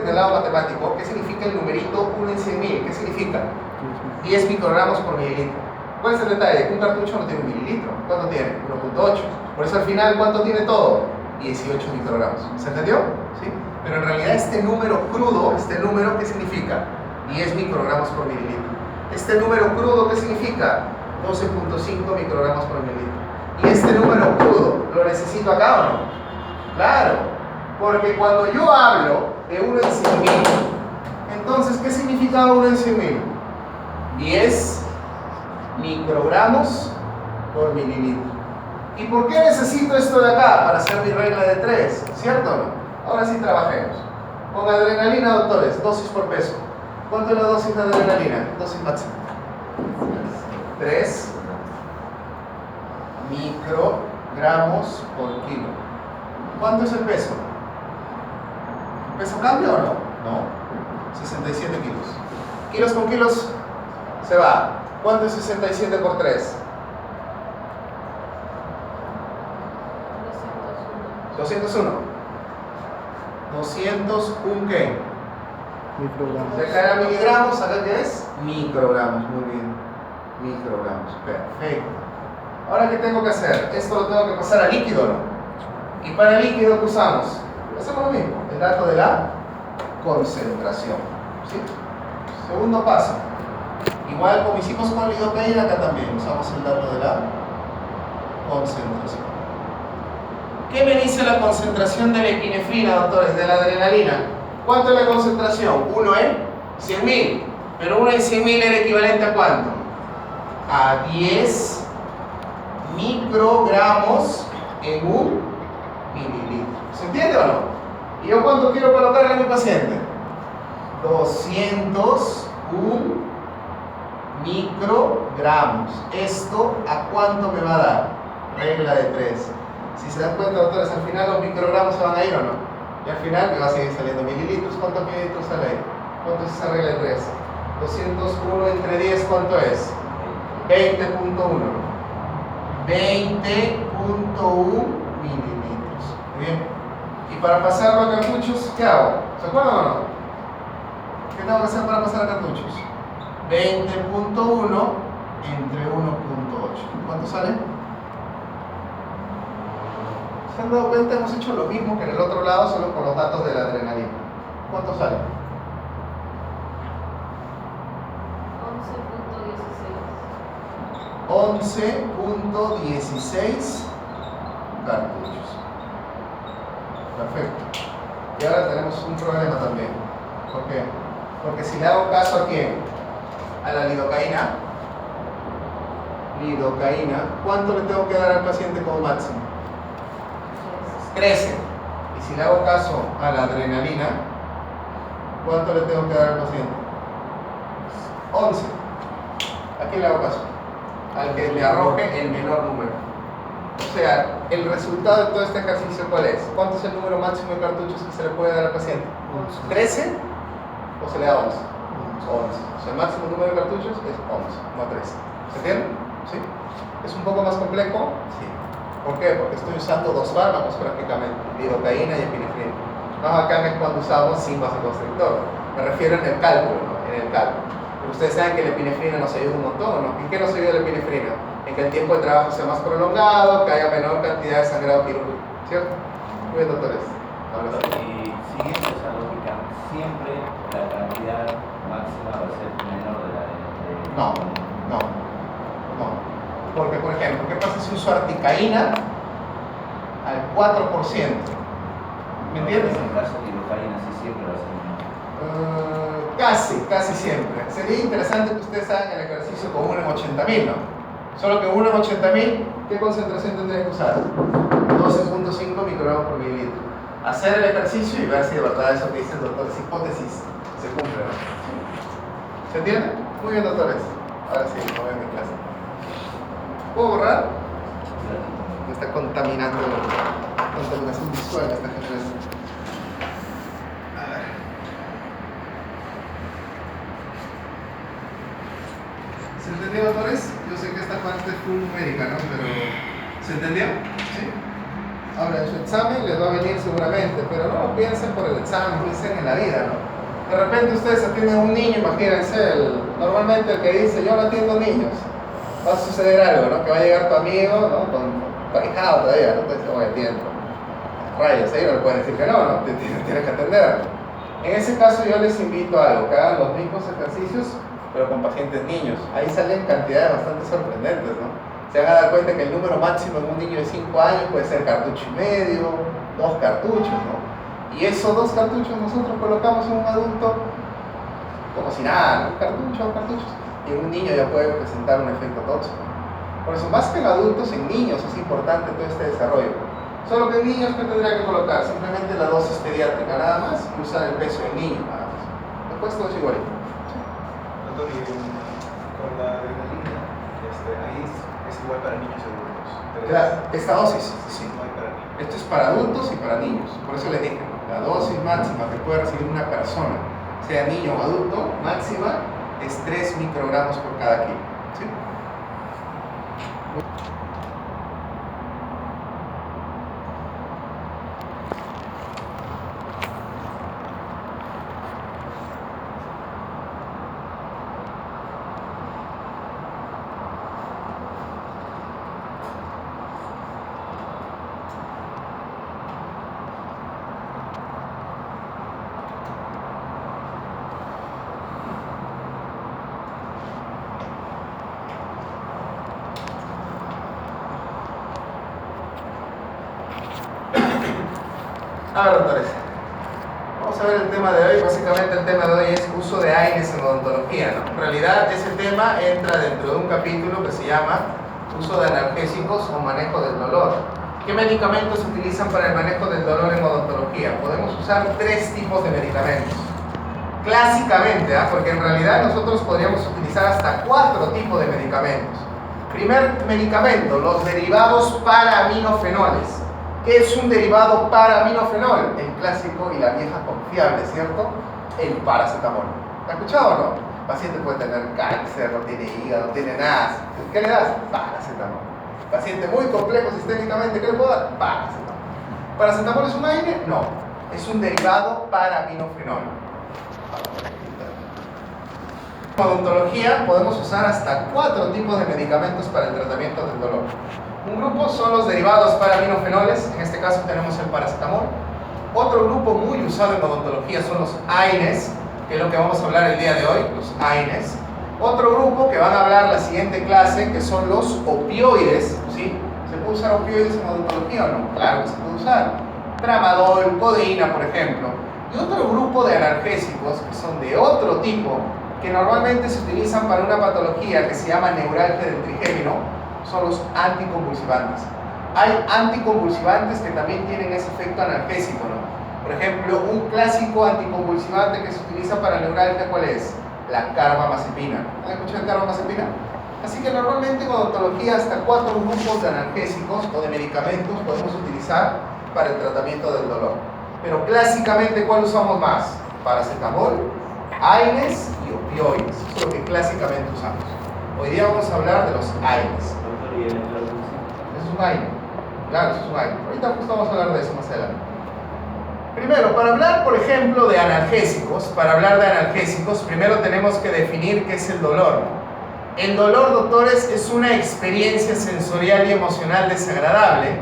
en el lado matemático, ¿qué significa el numerito 1 en 100.000? ¿Qué significa? 10 microgramos por mililitro. ¿Cuál es el detalle? Un cartucho no tiene un mililitro. ¿Cuánto tiene? 1.8. Por eso al final, ¿cuánto tiene todo? 18 microgramos. ¿Se entendió? ¿Sí? Pero en realidad este número crudo, este número, ¿qué significa? 10 microgramos por mililitro. Este número crudo, ¿qué significa? 12.5 microgramos por mililitro. ¿Y este número crudo lo necesito acá o no? Claro, porque cuando yo hablo de 1 en 100.000, entonces, ¿qué significa 1 en 100.000? 10 microgramos por mililitro. ¿Y por qué necesito esto de acá? Para hacer mi regla de 3, ¿cierto o no? Ahora sí trabajemos. Con adrenalina, doctores, dosis por peso. ¿Cuánto es la dosis de adrenalina? Dosis máxima. 3 microgramos por kilo. ¿Cuánto es el peso? ¿El peso cambia o no? No. 67 kilos. Kilos con kilos se va. ¿Cuánto es 67 por 3? 201. 201 ¿qué? Microgramos. De acá era miligramos, ¿acá qué es? Microgramos, muy bien. Microgramos, perfecto. Ahora, ¿qué tengo que hacer? Esto lo tengo que pasar a líquido, ¿no? Y para el líquido, ¿qué usamos? Hacemos lo mismo, el dato de la concentración. ¿Sí? Segundo paso. Igual como hicimos con lidocaína, acá también usamos el dato de la concentración. ¿Qué me dice la concentración de la epinefrina, doctores, de la adrenalina? ¿Cuánto es la concentración? 1 en 100.000. Pero 1 en 100.000 era equivalente a ¿cuánto? A 10 microgramos en un mililitro. ¿Se entiende o no? ¿Y yo cuánto quiero colocarle a mi paciente? 201 microgramos. ¿Esto a cuánto me va a dar? Regla de 3. Si se dan cuenta, doctores, al final los microgramos se van a ir o no. Y al final me va a seguir saliendo mililitros. ¿Cuántos mililitros sale ahí? ¿Cuánto es esa regla de 3? 201 entre 10, ¿cuánto es? 20.1. 20.1 mililitros. Muy bien. Y para pasarlo a cartuchos, ¿qué hago? ¿Se acuerdan o no? ¿Qué tengo que hacer para pasar a cartuchos? 20.1 entre 1.8. ¿Cuánto sale? ¿Se han dado cuenta? Hemos hecho lo mismo que en el otro lado, solo con los datos de la adrenalina. ¿Cuánto sale? 11.16 cartuchos. Perfecto. Y ahora tenemos un problema también. ¿Por qué? Porque si le hago caso a quién? A la lidocaína. ¿Cuánto le tengo que dar al paciente como máximo? 13. Y si le hago caso a la adrenalina, ¿cuánto le tengo que dar al paciente? 11. ¿A quién le hago caso? Al que le arroje el menor número. O sea, el resultado de todo este ejercicio, ¿cuál es? ¿Cuánto es el número máximo de cartuchos que se le puede dar al paciente? 13 o se le da 11. 11. O sea, el máximo número de cartuchos es 11, no 13. ¿Se entiende? ¿Sí? ¿Es un poco más complejo? Sí. ¿Por qué? Porque estoy usando dos fármacos prácticamente, lidocaína y epinefrina. Más bacán es cuando usamos sin vasoconstrictor. Me refiero en el cálculo, ¿no? En el cálculo. Pero ustedes saben que la epinefrina nos ayuda un montón, ¿no? ¿En qué nos ayuda la epinefrina? En que el tiempo de trabajo sea más prolongado, que haya menor cantidad de sangrado quirúrgico, ¿cierto? Muy bien, doctores. Ahora sí. Y siguiendo esa lógica, siempre la cantidad máxima va a ser menor de la de... No. Porque, por ejemplo, ¿qué pasa si uso articaína al 4%? ¿Me entiendes? En el caso de lidocaína, sí, siempre va a ser menor. Casi siempre. Sería interesante que ustedes hagan el ejercicio con 1 en 80.000, ¿no? Solo que 1 en 80.000, ¿qué concentración tendrían que usar? 12.5 microgramos por mililitro. Hacer el ejercicio y ver si de verdad eso que dicen doctores, hipótesis, se cumple, ¿no? ¿Se entiende? Muy bien, doctores. Ahora sí, me voy a mi clase. ¿Puedo borrar? Me está contaminando la contaminación visual esta generación. A ver. ¿Se entendió, doctores? Yo sé que esta parte es full numérica, ¿no? Pero ¿se entendió? ¿Sí? Ahora, en su examen les va a venir seguramente, pero no piensen por el examen, piensen en la vida, ¿no? De repente ustedes atienden a un niño, imagínense, normalmente el que dice yo no atiendo niños, va a suceder algo, ¿no? Que va a llegar tu amigo, ¿no? Con parejado todavía, ¿no? Entonces, oye, atiendo. Rayos, ahí no le pueden decir que no, ¿no? Tienes que atender. En ese caso yo les invito a algo, que hagan los mismos ejercicios, pero con pacientes niños. Ahí salen cantidades bastante sorprendentes, ¿no? Se van a dar cuenta que el número máximo en un niño de 5 años puede ser cartucho y medio, 2 cartuchos, ¿no? Y esos 2 cartuchos nosotros colocamos en un adulto como si nada, ¿no? Cartuchos, cartuchos. Y en un niño ya puede presentar un efecto tóxico. Por eso, más que en adultos, en niños es importante todo este desarrollo. Solo que en niños, ¿qué tendría que colocar? Simplemente la dosis pediátrica nada más y usar el peso del niño nada más. Después todo es igualito. Doctor, y con la adrenalina, ahí es igual para niños y adultos. Claro, esta dosis, sí. No hay para niños. Esto es para adultos y para niños. Por eso les dije, ¿no? La dosis máxima que puede recibir una persona, sea niño o adulto, máxima es 3 microgramos por cada kilo. ¿Sí? A ver, doctores, vamos a ver el tema de hoy. Básicamente el tema de hoy es uso de AINES en odontología, ¿no? En realidad ese tema entra dentro de un capítulo que se llama uso de analgésicos o manejo del dolor. ¿Qué medicamentos se utilizan para el manejo del dolor en odontología? Podemos usar 3 tipos de medicamentos. Clásicamente, porque en realidad nosotros podríamos utilizar hasta 4 tipos de medicamentos. Primer medicamento, los derivados para aminofenoles. ¿Qué es un derivado para aminofenol? El clásico y la vieja confiable, ¿cierto? El paracetamol. ¿Lo has escuchado o no? El paciente puede tener cáncer, no tiene hígado, no tiene nada. ¿Qué le das? Paracetamol. Paciente muy complejo sistémicamente, ¿qué le puedo dar? Paracetamol. ¿Paracetamol es un AINE? No. Es un derivado para aminofenol. En odontología podemos usar hasta 4 tipos de medicamentos para el tratamiento del dolor. Un grupo son los derivados para aminofenoles, en este caso tenemos el paracetamol. Otro grupo muy usado en odontología son los AINES, que es lo que vamos a hablar el día de hoy, los AINES. Otro grupo que van a hablar la siguiente clase, que son los opioides, ¿sí? ¿Se puede usar opioides en odontología o no? Claro que se puede usar. Tramadol, codeína, por ejemplo. Y otro grupo de analgésicos, que son de otro tipo, que normalmente se utilizan para una patología que se llama neuralgia del trigémino, son los anticonvulsivantes. Hay anticonvulsivantes que también tienen ese efecto analgésico, ¿no? Por ejemplo, un clásico anticonvulsivante que se utiliza para neuralgia, ¿cuál es? La carbamazepina. ¿Han escuchado la carbamazepina? Así que normalmente en odontología hasta 4 grupos de analgésicos o de medicamentos podemos utilizar para el tratamiento del dolor. Pero clásicamente, ¿cuál usamos más? Paracetamol, AINES y opioides. Eso es lo que clásicamente usamos. Hoy día vamos a hablar de los AINES. Doctor, ¿y el introducción? Eso es un AINE. Claro, eso es un AINE. Ahorita justo vamos a hablar de eso más adelante. Primero, para hablar, por ejemplo, de analgésicos, primero tenemos que definir qué es el dolor. El dolor, doctores, es una experiencia sensorial y emocional desagradable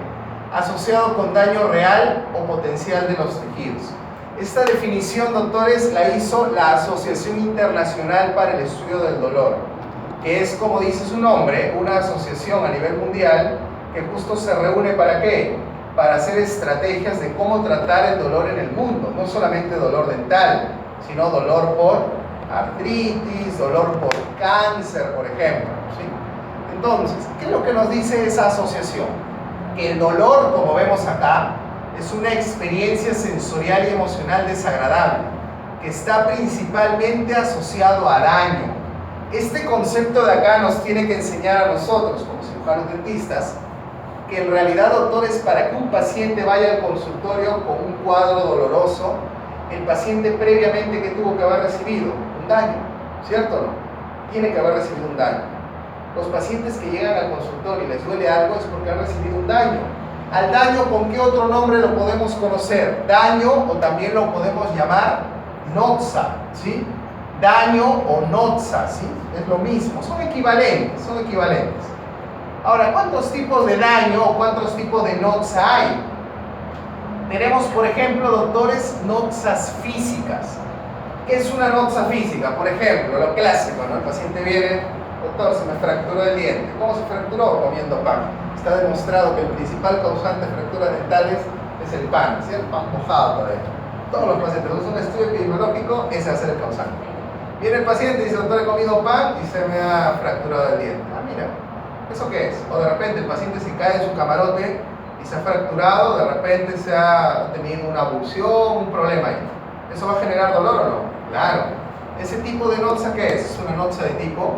asociado con daño real o potencial de los tejidos. Esta definición, doctores, la hizo la Asociación Internacional para el Estudio del Dolor, que es, como dice su nombre, una asociación a nivel mundial que justo se reúne ¿para qué? Para hacer estrategias de cómo tratar el dolor en el mundo, no solamente dolor dental, sino dolor por artritis, dolor por cáncer, por ejemplo, ¿sí? Entonces, ¿qué es lo que nos dice esa asociación? Que el dolor, como vemos acá, es una experiencia sensorial y emocional desagradable, que está principalmente asociado a daño. Este concepto de acá nos tiene que enseñar a nosotros, como cirujanos dentistas, que en realidad, doctores, para que un paciente vaya al consultorio con un cuadro doloroso, el paciente previamente que tuvo que haber recibido un daño, ¿cierto o no? Tiene que haber recibido un daño. Los pacientes que llegan al consultorio y les duele algo es porque han recibido un daño. Al daño, ¿con qué otro nombre lo podemos conocer? Daño, o también lo podemos llamar noxa, ¿sí? Daño o noxa, ¿sí? Es lo mismo, son equivalentes, son equivalentes. Ahora, ¿cuántos tipos de daño o cuántos tipos de noxa hay? Tenemos, por ejemplo, doctores, noxas físicas. ¿Qué es una noxa física? Por ejemplo, lo clásico, ¿no? El paciente viene, doctor, se me fracturó el diente. ¿Cómo se fracturó? Comiendo pan. Está demostrado que el principal causante de fracturas dentales es el pan, ¿sí? El pan mojado por ahí. Todos los pacientes, es un estudio epidemiológico, ese va a ser el causante. Viene el paciente y dice, doctor, he comido pan y se me ha fracturado el diente. Ah, mira, ¿eso qué es? O de repente el paciente se cae en su camarote y se ha fracturado, de repente se ha tenido una abulsión, un problema ahí. ¿Eso va a generar dolor o no? Claro. ¿Ese tipo de noxa qué es? Es una noxa de tipo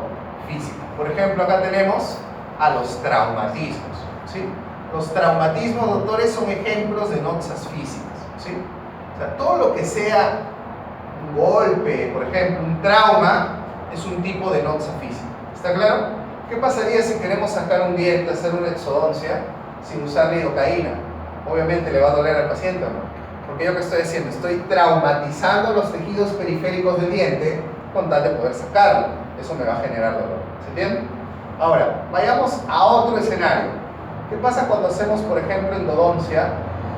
físico. Por ejemplo, acá tenemos a los traumatismos, ¿sí? Los traumatismos, doctores, son ejemplos de noxas físicas, ¿sí? O sea, todo lo que sea un golpe, por ejemplo, un trauma, es un tipo de noxa física. ¿Está claro? ¿Qué pasaría si queremos sacar un diente, hacer una exodoncia sin usar lidocaína? Obviamente le va a doler al paciente, ¿no? Porque yo que estoy haciendo, estoy traumatizando los tejidos periféricos del diente con tal de poder sacarlo. Eso me va a generar dolor. ¿Se entiende? Ahora, vayamos a otro escenario. ¿Qué pasa cuando hacemos, por ejemplo, endodoncia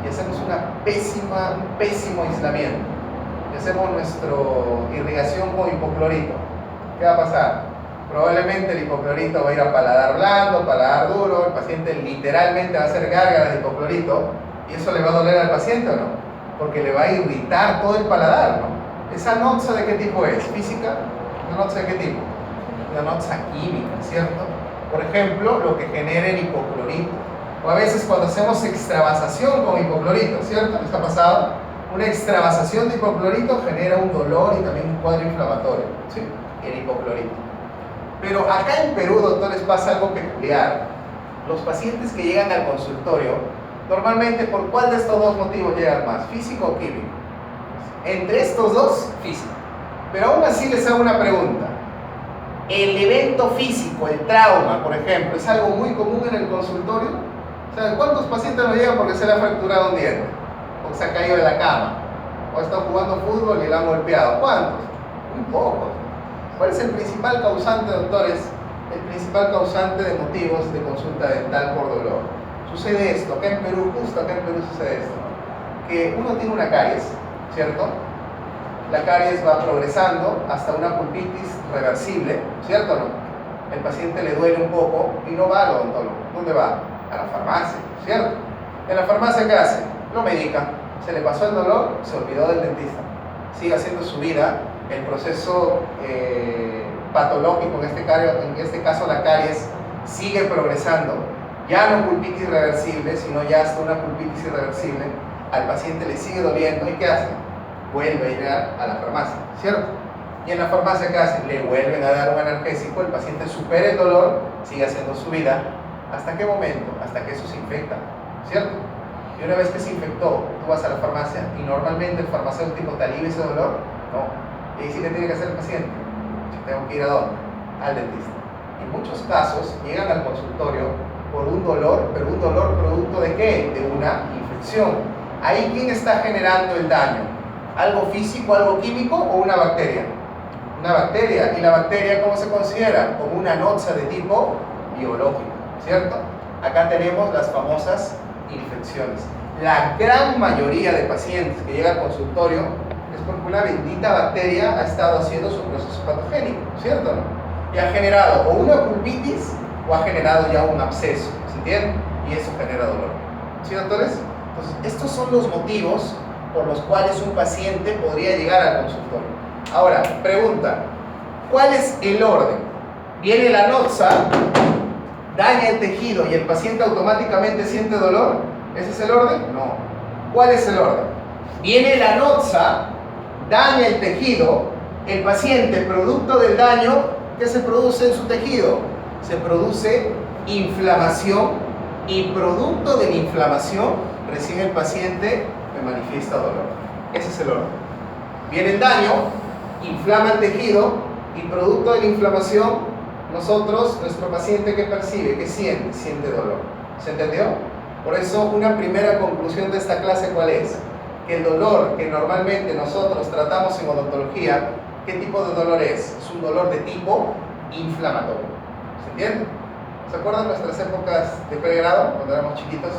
y hacemos un pésimo aislamiento? Y hacemos nuestra irrigación con hipoclorito. ¿Qué va a pasar? Probablemente el hipoclorito va a ir a paladar blando, paladar duro, el paciente literalmente va a hacer gárgaras de hipoclorito y eso le va a doler al paciente o no, porque le va a irritar todo el paladar, ¿no? ¿Esa noxa de qué tipo es? ¿Física? ¿Una noxa de qué tipo? Una noxa química, ¿cierto? Por ejemplo, lo que genera el hipoclorito. O a veces cuando hacemos extravasación con hipoclorito, ¿cierto? ¿Les ha pasado? Una extravasación de hipoclorito genera un dolor y también un cuadro inflamatorio, ¿sí? El hipoclorito. Pero acá en Perú, doctores, pasa algo peculiar. Los pacientes que llegan al consultorio, normalmente, ¿por cuál de estos dos motivos llegan más? ¿Físico o químico? Entre estos dos, físico. Pero aún así les hago una pregunta. El evento físico, el trauma, por ejemplo, ¿es algo muy común en el consultorio? O sea, ¿cuántos pacientes nos llegan porque se le ha fracturado un diente? O se ha caído de la cama? ¿O está jugando fútbol y le han golpeado? ¿Cuántos? Muy pocos. ¿Cuál es el principal causante, doctores? El principal causante de motivos de consulta dental por dolor. Sucede esto, acá en Perú, justo acá en Perú sucede esto, ¿no? Que uno tiene una caries, ¿cierto? La caries va progresando hasta una pulpitis reversible, ¿cierto o no? El paciente le duele un poco y no va al odontólogo. ¿Dónde va? A la farmacia, ¿cierto? En la farmacia, ¿qué hace? Lo medica. Se le pasó el dolor, se olvidó del dentista. Sigue haciendo su vida. El proceso patológico, en este caso la caries, sigue progresando. Ya no pulpitis reversible, sino ya hasta una pulpitis irreversible. Al paciente le sigue doliendo y ¿qué hace? Vuelve a ir a la farmacia, ¿cierto? Y en la farmacia, ¿qué hace? Le vuelven a dar un analgésico, el paciente supera el dolor, sigue haciendo su vida. ¿Hasta qué momento? Hasta que eso se infecta, ¿cierto? Y una vez que se infectó, tú vas a la farmacia y normalmente el farmacéutico te alivia ese dolor. No. Y ahí sí que tiene que hacer el paciente. Tengo que ir a dónde? Al dentista. En muchos casos llegan al consultorio por un dolor, pero un dolor producto de ¿qué? De una infección. Ahí, ¿quién está generando el daño? ¿Algo físico, algo químico o una bacteria? Una bacteria. ¿Y la bacteria cómo se considera? Como una noxa de tipo biológico, ¿cierto? Acá tenemos las famosas infecciones. La gran mayoría de pacientes que llegan al consultorio es porque una bendita bacteria ha estado haciendo su proceso patogénico, ¿cierto o no? Y ha generado o una pulpitis o ha generado ya un absceso, ¿se entiende? Y eso genera dolor. ¿Sí, doctores? Entonces, estos son los motivos por los cuales un paciente podría llegar al consultorio. Ahora, pregunta, ¿cuál es el orden? Viene la noxa, daña el tejido y el paciente automáticamente siente dolor. ¿Ese es el orden? No. ¿Cuál es el orden? Viene la noxa, daña el tejido, el paciente, producto del daño, ¿qué se produce en su tejido? Se produce inflamación y producto de la inflamación recién el paciente me manifiesta dolor. Ese es el orden. Viene el daño, inflama el tejido y producto de la inflamación nuestro paciente, ¿qué percibe? ¿Qué siente? Siente dolor. ¿Se entendió? Por eso, una primera conclusión de esta clase, ¿cuál es? Que el dolor que normalmente nosotros tratamos en odontología, ¿qué tipo de dolor es? Es un dolor de tipo inflamatorio. ¿Se entiende? ¿Se acuerdan nuestras épocas de pregrado, cuando éramos chiquitos?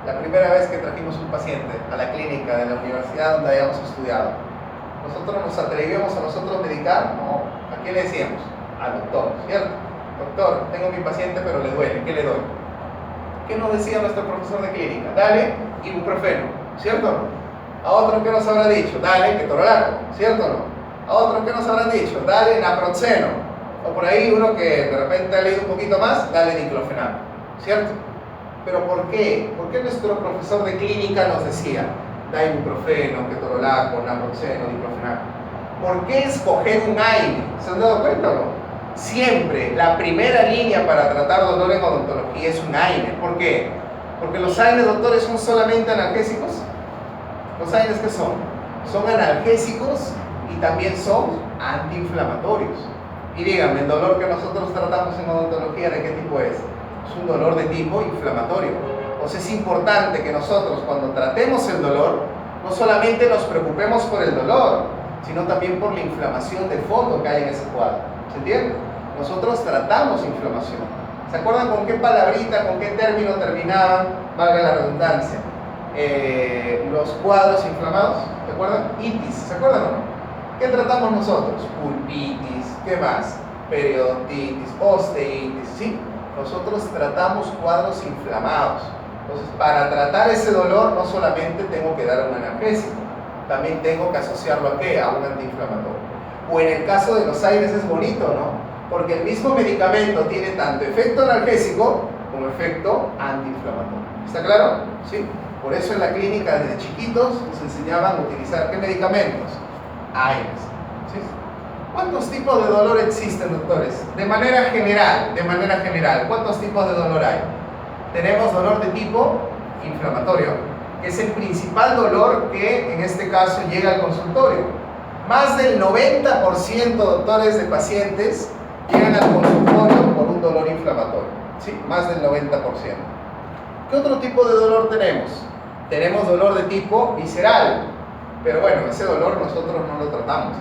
La primera vez que trajimos un paciente a la clínica de la universidad donde habíamos estudiado. Nosotros nos atrevíamos a nosotros medicar, no. ¿A quién le decíamos? Al doctor, ¿cierto? Doctor, tengo mi paciente pero le duele, ¿qué le doy? ¿Qué nos decía nuestro profesor de clínica? Dale ibuprofeno, ¿cierto o no? A otro, ¿qué nos habrá dicho? Dale ketorolaco, ¿cierto o no? A otro, ¿qué nos habrán dicho? Dale naproxeno. O por ahí uno que de repente ha leído un poquito más, dale diclofenac, ¿cierto? ¿Pero por qué? ¿Por qué nuestro profesor de clínica nos decía da ibuprofeno, ketorolaco, naproxeno, diclofenac? ¿Por qué escoger un AINE? ¿Se han dado cuenta o no? Siempre la primera línea para tratar dolor en odontología es un AINE. ¿Por qué? Porque los AINES, doctores, son solamente analgésicos. ¿Los AINES qué son? Son analgésicos y también son antiinflamatorios. Y díganme, el dolor que nosotros tratamos en odontología, ¿de qué tipo es? Es un dolor de tipo inflamatorio. O sea, es importante que nosotros, cuando tratemos el dolor, no solamente nos preocupemos por el dolor, sino también por la inflamación de fondo que hay en ese cuadro. ¿Se entiende? Nosotros tratamos inflamación. ¿Se acuerdan con qué palabrita, con qué término terminaban, valga la redundancia, los cuadros inflamados? ¿Se acuerdan? Itis, ¿se acuerdan o no? ¿Qué tratamos nosotros? Pulpitis, ¿qué más? Periodontitis, osteitis, ¿sí? Nosotros tratamos cuadros inflamados. Entonces, para tratar ese dolor, no solamente tengo que dar un analgésico, también tengo que asociarlo ¿a qué? A un antiinflamatorio. O en el caso de los AINES es bonito, ¿no? Porque el mismo medicamento tiene tanto efecto analgésico como efecto antiinflamatorio. ¿Está claro? Sí. Por eso en la clínica desde chiquitos nos enseñaban a utilizar ¿qué medicamentos? AINES. ¿Sí? ¿Cuántos tipos de dolor existen, doctores? De manera general, ¿cuántos tipos de dolor hay? Tenemos dolor de tipo inflamatorio, que es el principal dolor que en este caso llega al consultorio. Más del 90%, doctores, de pacientes llegan al consultorio por un dolor inflamatorio. ¿Sí? Más del 90%. ¿Qué otro tipo de dolor tenemos? Tenemos dolor de tipo visceral. Pero bueno, ese dolor nosotros no lo tratamos.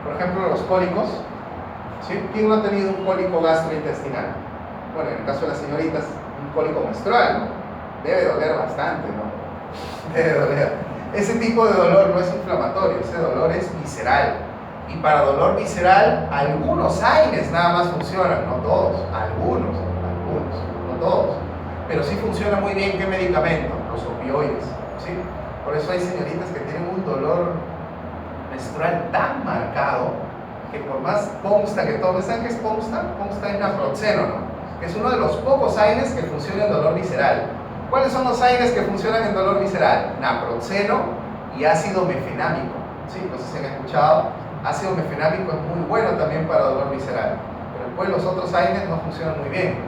Por ejemplo, los cólicos. ¿Sí? ¿Quién no ha tenido un cólico gastrointestinal? Bueno, en el caso de las señoritas, un cólico menstrual. Debe doler bastante, ¿no? Debe doler. Ese tipo de dolor no es inflamatorio, ese dolor es visceral. Y para dolor visceral, algunos AINES nada más funcionan, no todos, algunos, no todos. Pero sí funciona muy bien, ¿qué medicamento? Los opioides, ¿sí? Por eso hay señoritas que tienen un dolor menstrual tan marcado que por más Pomsta que tomen, ¿saben qué es Pomsta? Pomsta es naproxeno, ¿no? Que es uno de los pocos AINES que funciona en dolor visceral. ¿Cuáles son los AINES que funcionan en dolor visceral? Naproxeno y ácido mefenámico. ¿Sí? No sé si han escuchado. Ácido mefenámico es muy bueno también para dolor visceral. Pero después los otros AINES no funcionan muy bien.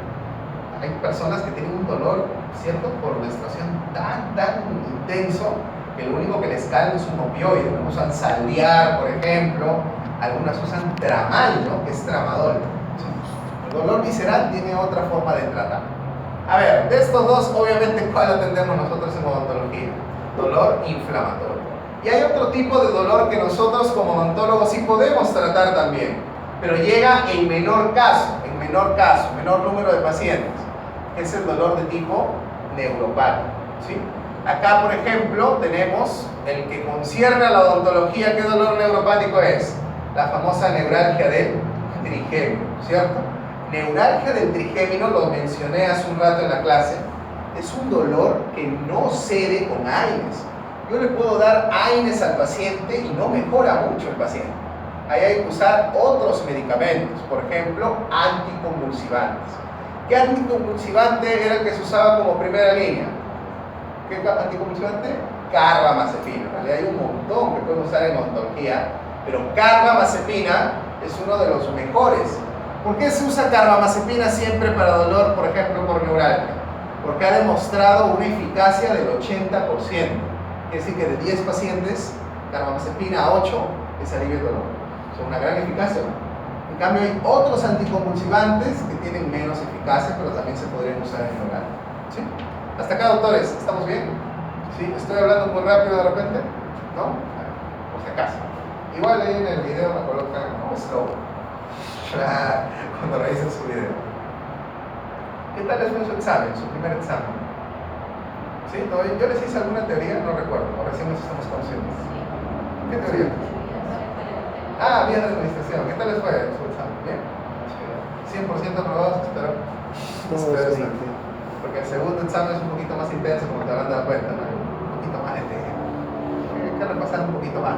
Hay personas que tienen un dolor, ¿cierto?, por menstruación tan intenso que lo único que les calma es un opioide. Usan Saldiar, por ejemplo. Algunas usan Tramal, ¿no?, que es tramadol. ¿Sí? El dolor visceral tiene otra forma de tratar. A ver, de estos dos, obviamente, ¿cuál atendemos nosotros en odontología? Dolor inflamatorio. Y hay otro tipo de dolor que nosotros como odontólogos sí podemos tratar también, pero llega en menor menor número de pacientes, que es el dolor de tipo neuropático. ¿Sí? Acá, por ejemplo, tenemos el que concierne a la odontología. ¿Qué dolor neuropático es? La famosa neuralgia del trigémino, ¿cierto? Neuralgia del trigémino, lo mencioné hace un rato en la clase, es un dolor que no cede con AINES. Yo le puedo dar AINES al paciente y no mejora mucho el paciente. Ahí hay que usar otros medicamentos, por ejemplo, anticonvulsivantes. ¿Qué anticonvulsivante era el que se usaba como primera línea? ¿Qué anticonvulsivante? Carbamazepina. ¿Vale? Hay un montón que pueden usar en odontología, pero carbamazepina es uno de los mejores. ¿Por qué se usa carbamazepina siempre para dolor, por ejemplo, por neuralgia? Porque ha demostrado una eficacia del 80%. Es decir, que de 10 pacientes, carbamazepina a 8 les alivia el dolor. Es una gran eficacia, ¿no? En cambio, hay otros anticonvulsivantes que tienen menos eficacia, pero también se podrían usar en neuralgia. ¿Sí? ¿Hasta acá, doctores? ¿Estamos bien? ¿Sí? ¿Estoy hablando muy rápido de repente? ¿No? Por si acaso. Igual ahí en el video me colocan, no, slow. Cuando revisen su video. ¿Qué tal les fue su examen, su primer examen? ¿Sí? ¿Todo bien? Yo les hice alguna teoría, no recuerdo, ahora recién nos estamos conociendo. ¿Qué teoría? Ah, bien de administración. ¿Qué tal les fue su examen? ¿Bien? 100% aprobados, espero. Todo Espero es sí. Porque el segundo examen es un poquito más intenso, como te habrán dado cuenta, ¿no? Un poquito más de tema. Hay que repasar un poquito más.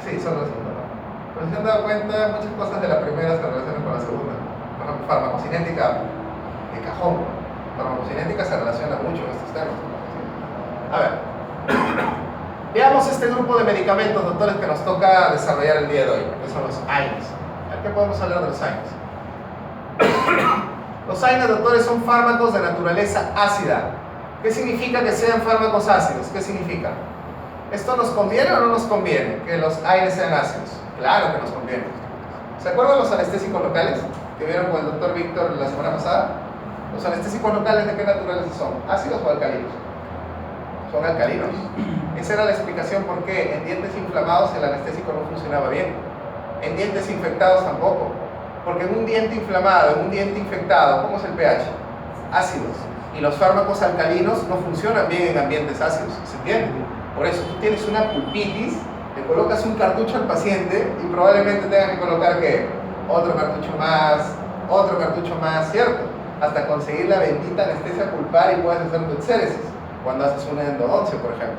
Sí, solo la segunda parte. Pero si se han dado cuenta, muchas cosas de la primera se relacionan con la segunda. Por ejemplo, farmacocinética de cajón. Farmacocinética se relaciona mucho en estos temas. A ver. Veamos este grupo de medicamentos, doctores, que nos toca desarrollar el día de hoy, que son los AINES. ¿A qué podemos hablar de los AINES? Los AINES, doctores, son fármacos de naturaleza ácida. ¿Qué significa que sean fármacos ácidos? ¿Qué significa? ¿Esto nos conviene o no nos conviene que los AINES sean ácidos? Claro que nos conviene. ¿Se acuerdan los anestésicos locales que vieron con el doctor Víctor la semana pasada? ¿Los anestésicos locales de qué naturaleza son? ¿Ácidos o alcalinos? Son alcalinos. Esa era la explicación por qué en dientes inflamados el anestésico no funcionaba bien. En dientes infectados tampoco. Porque en un diente inflamado, en un diente infectado, ¿cómo es el pH? Ácidos. Y los fármacos alcalinos no funcionan bien en ambientes ácidos. ¿Se entiende? Por eso tú tienes una pulpitis, le colocas un cartucho al paciente y probablemente tengas que colocar ¿qué? Otro cartucho más, ¿cierto? Hasta conseguir la bendita anestesia pulpar y puedes hacer tu exéresis cuando haces una endodoncia, por ejemplo.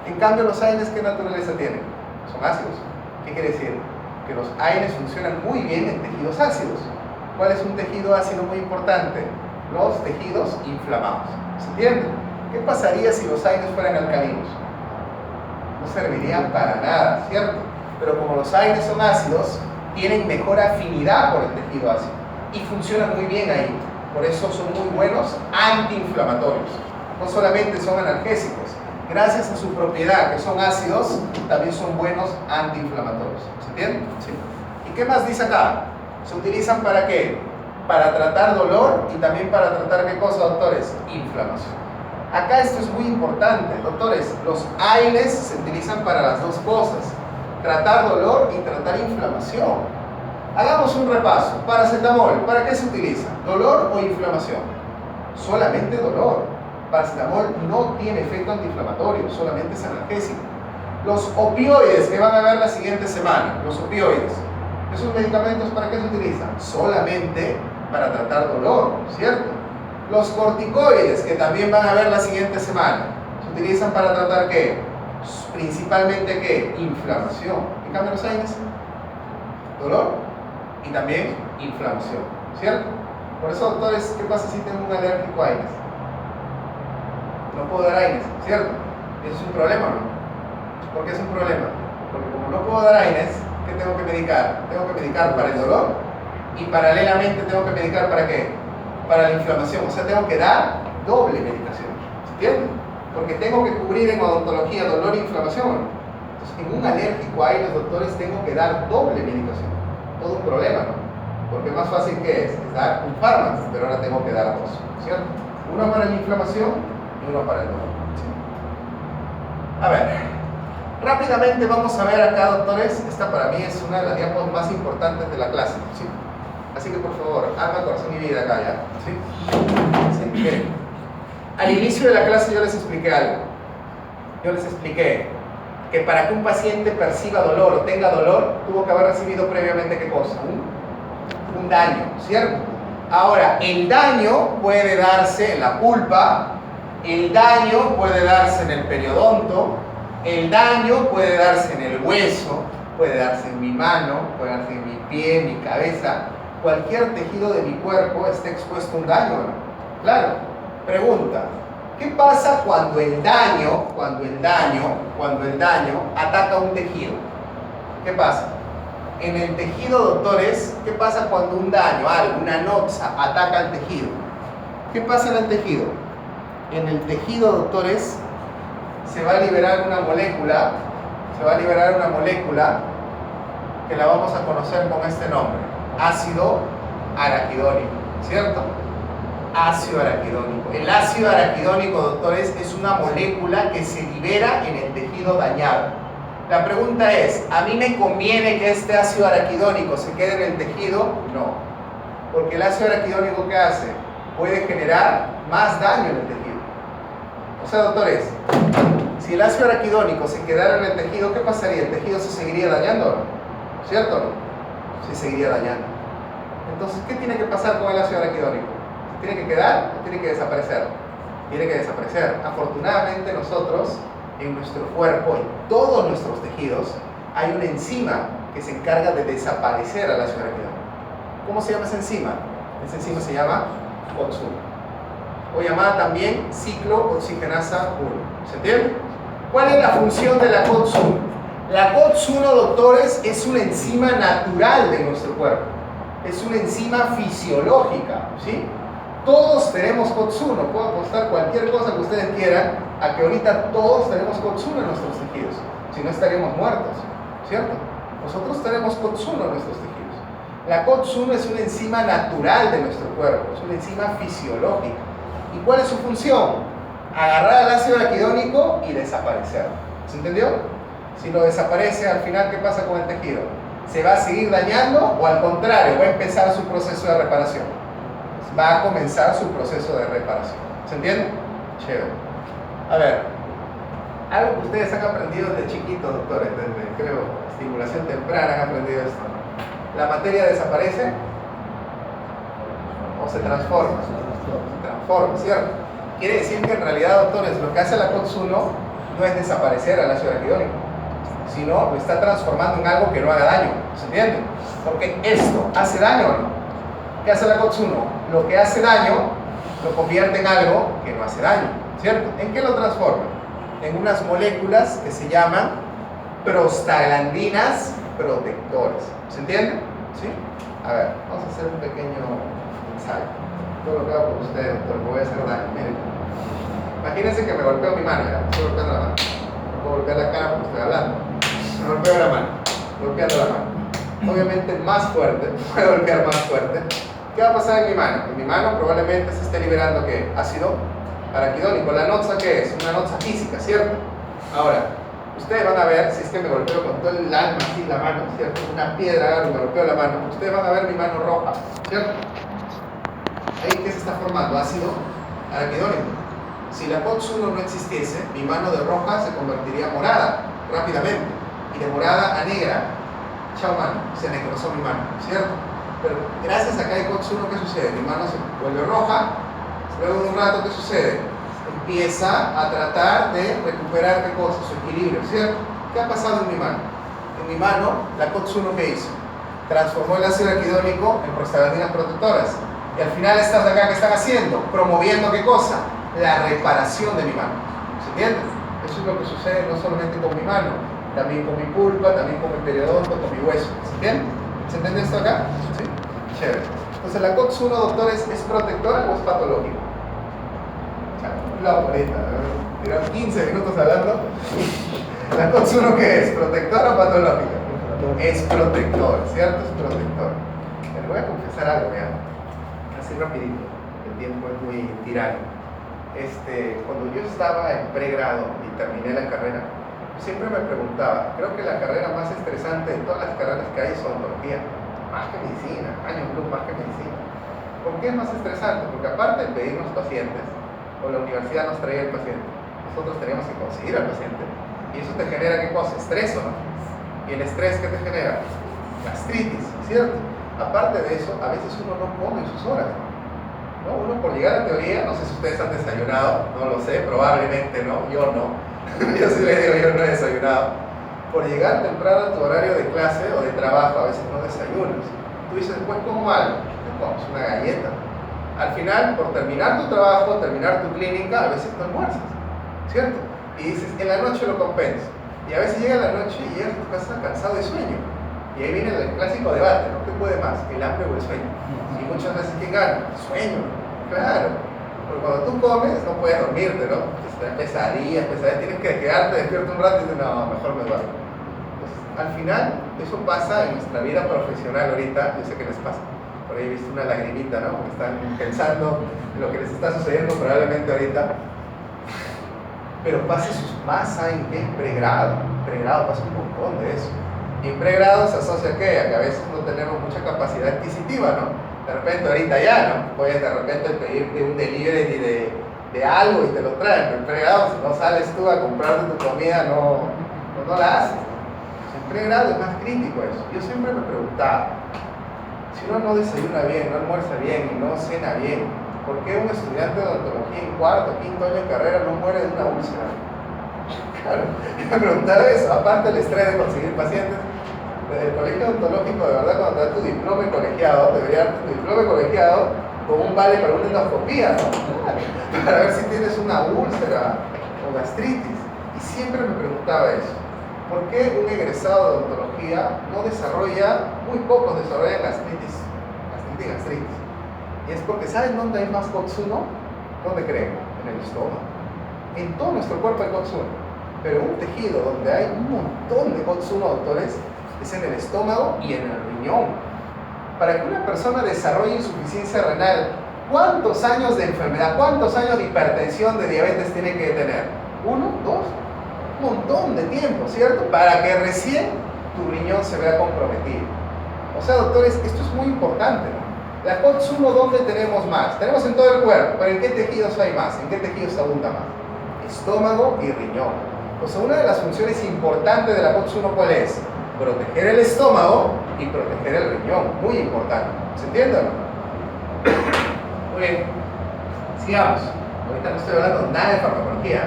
En cambio, los AINES, ¿qué naturaleza tienen? Son ácidos. ¿Qué quiere decir? Que los AINES funcionan muy bien en tejidos ácidos. ¿Cuál es un tejido ácido muy importante? Los tejidos inflamados. ¿Se entiende? ¿Qué pasaría si los AINES fueran alcalinos? No servirían para nada, ¿cierto? Pero como los AINES son ácidos, tienen mejor afinidad por el tejido ácido y funcionan muy bien ahí. Por eso son muy buenos antiinflamatorios. No solamente son analgésicos, gracias a su propiedad, que son ácidos, también son buenos antiinflamatorios. ¿Se entiende? Sí. ¿Y qué más dice acá? ¿Se utilizan para qué? Para tratar dolor y también para tratar ¿qué cosa, doctores? Inflamación. Acá esto es muy importante, doctores. Los AINES se utilizan para las dos cosas: tratar dolor y tratar inflamación. Hagamos un repaso. Paracetamol, ¿para qué se utiliza? ¿Dolor o inflamación? Solamente dolor. Paracetamol no tiene efecto antiinflamatorio, solamente es analgésico. Los opioides que van a ver la siguiente semana, los opioides, ¿esos medicamentos para qué se utilizan? Solamente para tratar dolor, ¿cierto? Los corticoides que también van a ver la siguiente semana, ¿se utilizan para tratar qué? Principalmente ¿qué? Inflamación. En cambio los AINES, dolor y también inflamación, ¿cierto? Por eso, doctores, ¿qué pasa si tengo un alérgico a AINES? No puedo dar AINES, ¿cierto? Eso es un problema, ¿no? ¿Por qué es un problema? Porque como no puedo dar AINES, ¿qué tengo que medicar? Tengo que medicar para el dolor y paralelamente tengo que medicar ¿para qué? Para la inflamación. O sea, tengo que dar doble medicación. ¿Se entiende? Porque tengo que cubrir en odontología dolor e inflamación. Entonces, en un alérgico a AINES, doctores, tengo que dar doble medicación. Todo un problema, ¿no? Porque más fácil que es dar un fármaco, pero ahora tengo que dar dos, ¿cierto? Uno para la inflamación y uno para el dolor. ¿Sí? A ver, rápidamente vamos a ver acá, doctores. Esta para mí es una de las diapos más importantes de la clase, ¿sí? Así que por favor, alma, corazón y vida acá ya, ¿sí? ¿Sí? Miren, al inicio de la clase yo les expliqué algo. Yo les expliqué que para que un paciente perciba dolor o tenga dolor, tuvo que haber recibido previamente ¿qué cosa? Un daño, ¿cierto? Ahora, el daño puede darse en la pulpa, el daño puede darse en el periodonto, el daño puede darse en el hueso, puede darse en mi mano, puede darse en mi pie, en mi cabeza. Cualquier tejido de mi cuerpo está expuesto a un daño, ¿no? Claro. Pregunta: ¿qué pasa cuando el daño ataca un tejido? ¿Qué pasa? En el tejido, doctores, ¿qué pasa cuando un daño, algo, una noxa, ataca al tejido? ¿Qué pasa en el tejido? En el tejido, doctores, se va a liberar una molécula, que la vamos a conocer con este nombre: ácido araquidónico, ¿cierto? Ácido araquidónico. El ácido araquidónico, doctores, es una molécula que se libera en el tejido dañado. La pregunta es, ¿a mí me conviene que este ácido araquidónico se quede en el tejido? No. Porque el ácido araquidónico, ¿qué hace? Puede generar más daño en el tejido. O sea, doctores, si el ácido araquidónico se quedara en el tejido, ¿qué pasaría? ¿El tejido se seguiría dañando o no? ¿Cierto o no? Se seguiría dañando. Entonces, ¿qué tiene que pasar con el ácido araquidónico? ¿Tiene que quedar o tiene que desaparecer? Tiene que desaparecer. Afortunadamente nosotros, en nuestro cuerpo, en todos nuestros tejidos, hay una enzima que se encarga de desaparecer al ácido araquidónico. ¿Cómo se llama esa enzima? Esa enzima se llama COX-1, o llamada también ciclooxigenasa 1. ¿Se entiende? ¿Cuál es la función de la COX-1? La COX-1, doctores, es una enzima natural de nuestro cuerpo. Es una enzima fisiológica, ¿sí? Todos tenemos COX-1. Puedo apostar cualquier cosa que ustedes quieran a que ahorita todos tenemos COX-1 en nuestros tejidos. Si no, estaríamos muertos, ¿cierto? Nosotros tenemos COX-1 en nuestros tejidos. La COX-1 es una enzima natural de nuestro cuerpo, es una enzima fisiológica. ¿Y cuál es su función? Agarrar el ácido araquidónico y desaparecerlo. ¿Se entendió? Si lo desaparece, al final, ¿qué pasa con el tejido? ¿Se va a seguir dañando o al contrario, va a empezar su proceso de reparación? Va a comenzar su proceso de reparación. ¿Se entiende? Chévere. A ver, algo que ustedes han aprendido desde chiquitos, doctores, desde, creo, estimulación temprana han aprendido esto. ¿La materia desaparece o se transforma? Se transforma, ¿cierto? Quiere decir que en realidad, doctores, lo que hace la COX-1 no es desaparecer al ácido araquidónico, sino lo está transformando en algo que no haga daño. ¿Se entiende? Porque esto hace daño o no. ¿Qué hace la COX-1? Lo que hace daño lo convierte en algo que no hace daño, ¿cierto? ¿En qué lo transforma? En unas moléculas que se llaman prostaglandinas protectoras. ¿Se entiende? ¿Sí? A ver, vamos a hacer un pequeño ensayo. Todo lo que hago con ustedes, doctor, me voy a hacer daño. Miren. Imagínense que me golpeo mi mano, ¿ya? Estoy golpeando la mano. No puedo golpear la cara porque estoy hablando. Me golpeo la mano, golpeando la mano. Obviamente más fuerte, puedo golpear más fuerte. ¿Qué va a pasar en mi mano? En mi mano probablemente se esté liberando, ¿qué? Ácido araquidónico. ¿La noxa qué es? Una noxa física, ¿cierto? Ahora, ustedes van a ver, si es que me golpeo con todo el alma así la mano, ¿cierto? Una piedra agarro y me golpeo la mano. Ustedes van a ver mi mano roja, ¿cierto? Ahí, ¿qué se está formando? Ácido araquidónico. Si la COX-1 no existiese, mi mano de roja se convertiría morada rápidamente. Y de morada a negra, chao mano, se necrosó mi mano, ¿cierto? Pero gracias a que hay COX-1, ¿qué sucede? Mi mano se vuelve roja, luego de un rato, ¿qué sucede? Empieza a tratar de recuperar, ¿qué cosa? Su equilibrio, ¿cierto? ¿Qué ha pasado en mi mano? En mi mano, la COX-1, ¿qué hizo? Transformó el ácido araquidónico en prostaglandinas protectoras. Y al final estas de acá, ¿qué están haciendo? Promoviendo, ¿qué cosa? La reparación de mi mano. ¿Se entiende? Eso es lo que sucede no solamente con mi mano, también con mi pulpa, también con mi periodonto, con mi hueso. ¿Se entiende? ¿Se entiende esto acá? ¿Sí? Chévere. Entonces, ¿la COX-1, doctores, es protectora o es patológica? La ahorita, tiraron 15 minutos hablando. ¿La COX-1 qué es? ¿Protectora o patológica? Es protectora, ¿cierto? Es protectora. Les voy a confesar algo, vean. Así rapidito, el tiempo es muy tirano. Cuando yo estaba en pregrado y terminé la carrera, siempre me preguntaba, creo que la carrera más estresante de todas las carreras que hay es odontología, más que medicina, años luz más que medicina. ¿Por qué es más estresante? Porque aparte de pedirnos pacientes, o la universidad nos traía el paciente, nosotros teníamos que conseguir al paciente, y eso te genera ¿qué cosa? Estrés, ¿o no? Y el estrés, ¿qué te genera? Gastritis, ¿cierto? Aparte de eso, a veces uno no come en sus horas, ¿no? Uno por llegar a teoría, no sé si ustedes han desayunado, no lo sé, probablemente no, yo no. Yo sí les digo, yo no he desayunado. Por llegar temprano a tu horario de clase o de trabajo, a veces no desayunas. Tú dices, pues como algo, te comes una galleta. Al final, por terminar tu trabajo, terminar tu clínica, a veces no almuerzas, ¿cierto? Y dices, en la noche lo compenso. Y a veces llega la noche y llegas a tu casa cansado de sueño. Y ahí viene el clásico debate, ¿no? ¿Qué puede más? ¿El hambre o el sueño? Y muchas veces, ¿quién gana? El sueño, claro. Porque cuando tú comes, no puedes dormirte, ¿no? Pesadillas, tienes que quedarte despierto un rato y dices, no, mejor me duermo. Pues, al final, eso pasa en nuestra vida profesional ahorita, yo sé que les pasa. por ahí he visto una lagrimita, ¿no? Porque están pensando en lo que les está sucediendo probablemente ahorita. Pero pasa eso más en qué? Pregrado. Pregrado pasa un montón de eso. Y en pregrado se asocia a qué? A que a veces no tenemos mucha capacidad adquisitiva, ¿no? De repente ahorita ya, ¿no? Puedes de repente pedirte un delivery de algo y te lo traen. Pero en pregrado, si no sales tú a comprarte tu comida, no la haces. En pregrado es más crítico eso. Yo siempre me preguntaba, si uno no desayuna bien, no almuerza bien y no cena bien, ¿por qué un estudiante de odontología en cuarto, quinto año de carrera no muere de una úlcera? Claro, yo me preguntaba eso, aparte del estrés de conseguir pacientes. El colegio odontológico, de verdad, cuando te da tu diploma de colegiado, debería darte tu diploma de colegiado con un vale para una endoscopía, ¿no? Para ver si tienes una úlcera o gastritis. Y siempre me preguntaba eso. ¿Por qué un egresado de odontología no desarrolla, muy pocos desarrollan gastritis? Y es porque, ¿saben dónde hay más COX-1? ¿Dónde creen? En el estómago. En todo nuestro cuerpo hay COX-1. Pero un tejido donde hay un montón de COX-1, doctores, es en el estómago y en el riñón. Para que una persona desarrolle insuficiencia renal, ¿cuántos años de enfermedad, cuántos años de hipertensión, de diabetes tiene que tener? ¿1, 2? Un montón de tiempo, ¿cierto? Para que recién tu riñón se vea comprometido. O sea, doctores, esto es muy importante, ¿no? La COX-1, ¿dónde tenemos más? Tenemos en todo el cuerpo, pero ¿en qué tejidos hay más? ¿En qué tejidos abunda más? Estómago y riñón. O sea, una de las funciones importantes de la COX-1, ¿cuál es? Proteger el estómago y proteger el riñón. Muy importante. ¿Se entiende o no? Muy bien. Sigamos. Ahorita no estoy hablando nada de farmacología.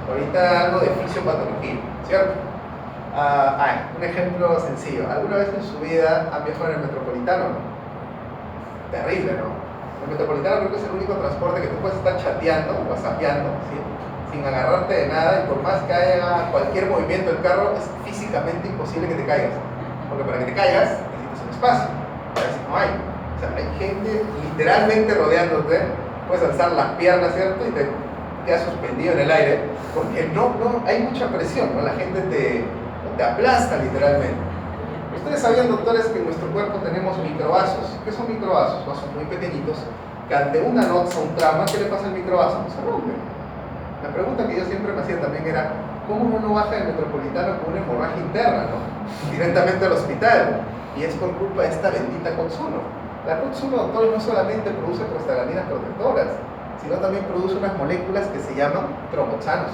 Ahorita algo de fisiopatología, ¿cierto? Un ejemplo sencillo. ¿Alguna vez en su vida han viajado en el metropolitano? Terrible, ¿no? El metropolitano creo que es el único transporte que tú puedes estar chateando, whatsappeando, ¿sí? Sin agarrarte de nada, y por más que haya cualquier movimiento del carro, es físicamente imposible que te caigas. Porque para que te caigas, necesitas un espacio. A veces no hay. O sea, hay gente literalmente rodeándote, puedes alzar las piernas, ¿cierto? Y te quedas suspendido en el aire, porque no hay mucha presión, ¿no? La gente te aplasta literalmente. Ustedes sabían, doctores, que en nuestro cuerpo tenemos microvasos. ¿Qué son microvasos? Vasos muy pequeñitos, que ante una noxa, un trauma, ¿qué le pasa al microvaso? Se rompe. La pregunta que yo siempre me hacía también era, ¿cómo uno no baja del metropolitano con una hemorragia interna, ¿no? Directamente al hospital? Y es por culpa de esta bendita COX-1. La COX-1, doctores, no solamente produce prostaglandinas protectoras, sino también produce unas moléculas que se llaman tromboxanos.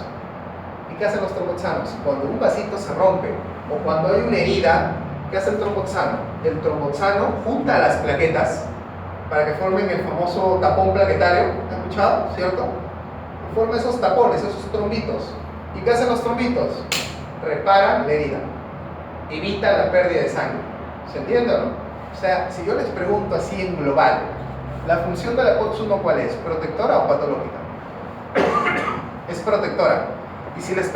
¿Y qué hacen los tromboxanos? Cuando un vasito se rompe o cuando hay una herida, ¿qué hace el tromboxano? El tromboxano junta las plaquetas para que formen el famoso tapón plaquetario. ¿Han escuchado? ¿Cierto? Forma esos tapones, esos trombitos. ¿Y qué hacen los trombitos? Reparan la herida, evitan la pérdida de sangre. ¿Se entiende o no? O sea, si yo les pregunto así en global, ¿la función de la COX-1 cuál es? ¿Protectora o patológica? Es protectora. Y si les